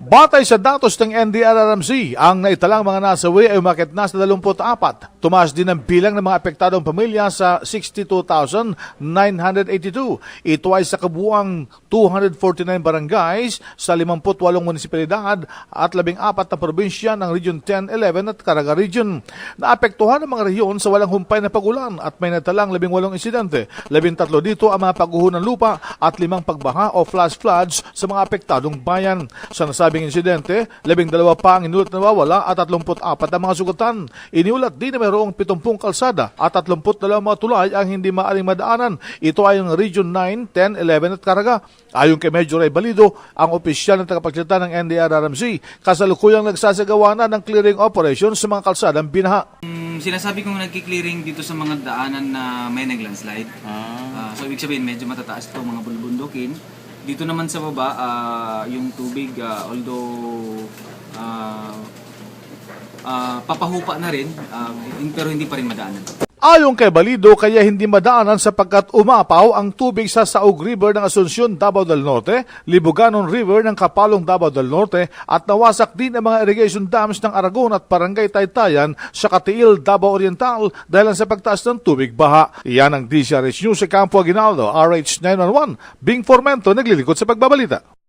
Batay sa datos ng NDRRMC, ang naitalang mga nasawi ay umakit na sa 24. Tumaas din ang bilang ng mga apektadong pamilya sa 62,982. Ito ay sa kabuuang 249 barangays sa 58 munisipalidad at 14 na probinsya ng Region 10, 11 at Caraga Region. Naapektuhan ang mga rehiyon sa walang humpay na pagulan at may natalang 18 insidente. 13 dito ang mga pagguho ng lupa at 5 pagbaha o flash floods sa mga apektadong bayan. Sa nasabing insidente, 12 pa ang inulat na nawawala at 34 ang mga sugatan. Iniulat din na mayroong 70 kalsada at 32 mga tulay ang hindi maaring madaanan. Ito ay ang Region 9, 10, 11 at Caraga. Ayon kay Major Ray Balido, ang opisyal ng tagapagsalita ng NDRRMC, kasalukuyang nagsasagawa na ng clearing operation sa mga kalsadang binaha. Sinasabi kong nagki-clearing dito sa mga daanan na may nag-landslide. So ibig sabihin medyo matataas ito mga bulbundukin. Dito naman sa baba, yung tubig, although papahupa na rin, pero hindi pa rin madaanan. Ayon kay Balido, kaya hindi madaanan sapagkat umapaw ang tubig sa Saug River ng Asuncion, Davao del Norte, Libuganon River ng Kapalong, Davao del Norte at nawasak din ang mga irrigation dams ng Aragon at Barangay Taytayan sa Katiil, Davao Oriental dahil sa pagtaas ng tubig baha. Iyan ang DCRH News sa Campo Aguinaldo, RH 911. Bing Formento naglilingkod sa pagbabalita.